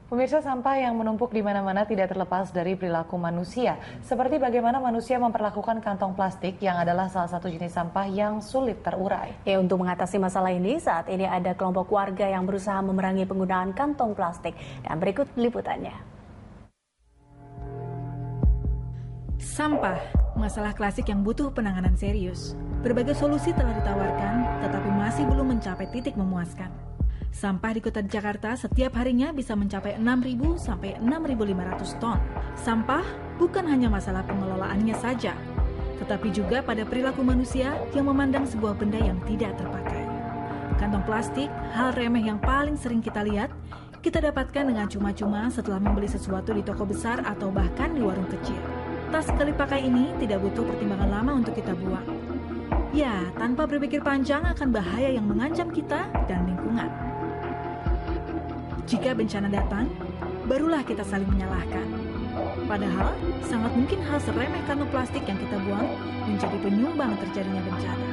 Pemirsa, sampah yang menumpuk di mana-mana tidak terlepas dari perilaku manusia. Seperti bagaimana manusia memperlakukan kantong plastik yang adalah salah satu jenis sampah yang sulit terurai. Ya, untuk mengatasi masalah ini, saat ini ada kelompok warga yang berusaha memerangi penggunaan kantong plastik. Dan berikut liputannya. Sampah, masalah klasik yang butuh penanganan serius. Berbagai solusi telah ditawarkan, tetapi masih belum mencapai titik memuaskan. Sampah di kota Jakarta setiap harinya bisa mencapai 6.000 sampai 6.500 ton. Sampah bukan hanya masalah pengelolaannya saja, tetapi juga pada perilaku manusia yang memandang sebuah benda yang tidak terpakai. Kantong plastik, hal remeh yang paling sering kita lihat, kita dapatkan dengan cuma-cuma setelah membeli sesuatu di toko besar atau bahkan di warung kecil. Tas sekali pakai ini tidak butuh pertimbangan lama untuk kita buang. Ya, tanpa berpikir panjang akan bahaya yang mengancam kita dan lingkungan. Jika bencana datang, barulah kita saling menyalahkan. Padahal, sangat mungkin hal seremeh kantong plastik yang kita buang menjadi penyumbang terjadinya bencana.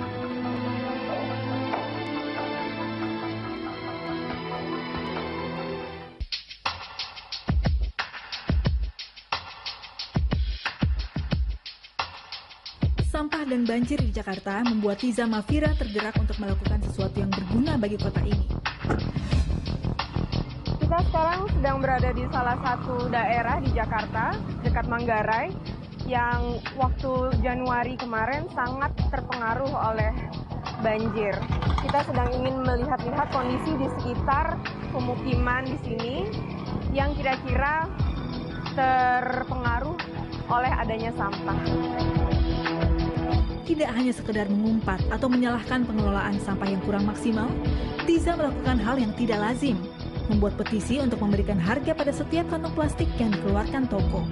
Sampah dan banjir di Jakarta membuat Tiza Mafira tergerak untuk melakukan sesuatu yang berguna bagi kota ini. Kita sekarang sedang berada di salah satu daerah di Jakarta, dekat Manggarai, yang waktu Januari kemarin sangat terpengaruh oleh banjir. Kita sedang ingin melihat-lihat kondisi di sekitar pemukiman di sini yang kira-kira terpengaruh oleh adanya sampah. Tidak hanya sekedar mengumpat atau menyalahkan pengelolaan sampah yang kurang maksimal, Tiza melakukan hal yang tidak lazim, membuat petisi untuk memberikan harga pada setiap kantong plastik yang dikeluarkan toko.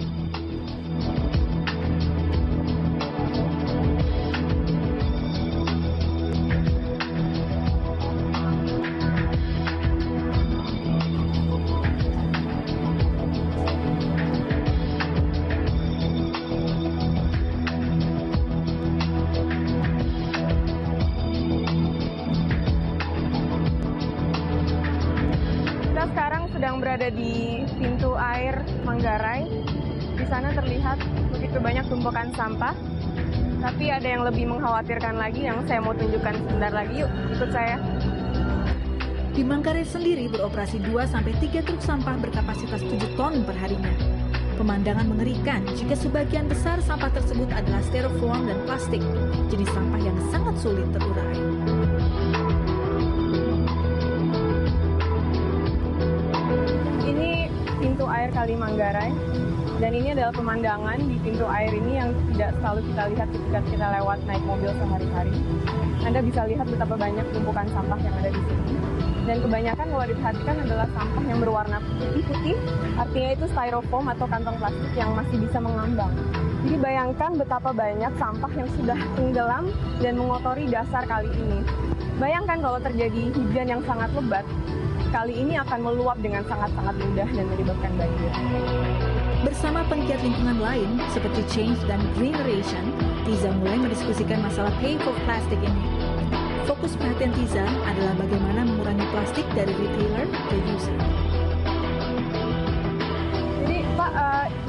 Kita sekarang sedang berada di pintu air Manggarai. Di sana terlihat begitu banyak tumpukan sampah. Tapi ada yang lebih mengkhawatirkan lagi yang saya mau tunjukkan sebentar lagi. Yuk, ikut saya. Di Manggarai sendiri beroperasi 2-3 truk sampah berkapasitas 7 ton per harinya. Pemandangan mengerikan jika sebagian besar sampah tersebut adalah styrofoam dan plastik, jenis sampah yang sangat sulit terurai. Ini pintu air Kali Manggarai. Dan ini adalah pemandangan di pintu air ini yang tidak selalu kita lihat ketika kita lewat naik mobil sehari-hari. Anda bisa lihat betapa banyak tumpukan sampah yang ada di sini. Dan kebanyakan kalau diperhatikan adalah sampah yang berwarna putih-putih, artinya itu styrofoam atau kantong plastik yang masih bisa mengambang. Jadi bayangkan betapa banyak sampah yang sudah tenggelam dan mengotori dasar kali ini. Bayangkan kalau terjadi hujan yang sangat lebat, kali ini akan meluap dengan sangat-sangat mudah dan menyebabkan banjir. Bersama penggiat lingkungan lain seperti Change dan Greeneration, Tiza mulai mendiskusikan masalah Pay for Plastic ini. Fokus perhatian Tiza adalah bagaimana mengurangi plastik dari retailer ke user. Jadi Pak,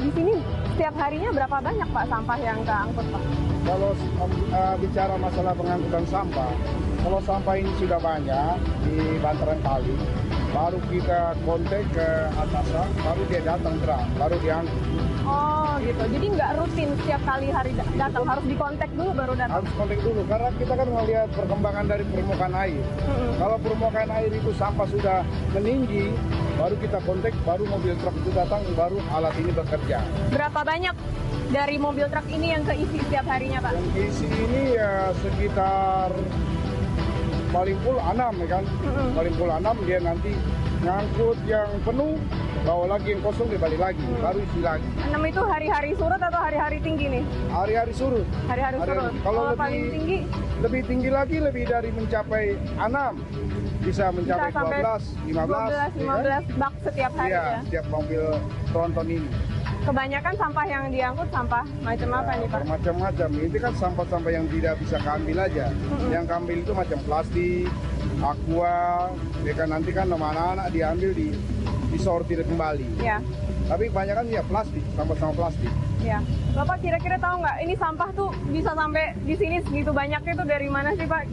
di sini setiap harinya berapa banyak Pak sampah yang keangkut Pak? Kalau bicara masalah pengangkutan sampah, kalau sampah ini sudah banyak di bantaran kali, baru kita kontak ke atasan, baru dia datang terang, baru diangkut. Oh gitu, jadi nggak rutin setiap kali hari datang, harus dikontak dulu baru datang? Harus kontak dulu, karena kita kan melihat perkembangan dari permukaan air. Kalau permukaan air itu sampah sudah meninggi, baru kita kontak, baru mobil truk itu datang, baru alat ini bekerja. Berapa banyak dari mobil truk ini yang keisi setiap harinya Pak? Yang isi ini ya sekitar paling full 6 ya kan, paling full 6 dia nanti ngangkut yang penuh, bawa lagi yang kosong dia balik lagi, baru isi lagi. 6 itu hari-hari surut atau hari-hari tinggi nih? Hari-hari surut. Hari-hari surut. Kalau paling tinggi? Lebih tinggi lagi, lebih dari mencapai 6. Bisa mencapai 12, 15 bak setiap hari ya? Setiap mobil tronton ini. Kebanyakan sampah yang diangkut sampah macam apa nih Pak? Macam-macam. Ini kan sampah-sampah yang tidak bisa keambil aja. Yang keambil itu macam plastik, aqua, ya kan nanti kan sama anak-anak diambil disortir kembali. Ya. Tapi kebanyakan ya plastik, sampah-sampah plastik. Ya, Bapak kira-kira tahu nggak ini sampah tuh bisa sampai di sini segitu banyaknya itu dari mana sih Pak?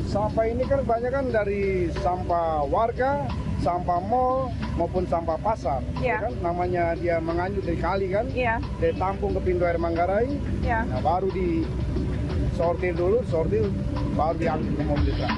Sampah ini kan kebanyakan dari sampah warga, sampah mall maupun sampah pasar. Iya. Ya kan namanya dia menganyut dari kali kan, Iya. dia tampung ke pintu air Manggarai, Ya. nah baru disortir dulu, baru diangkut ke mobil truk.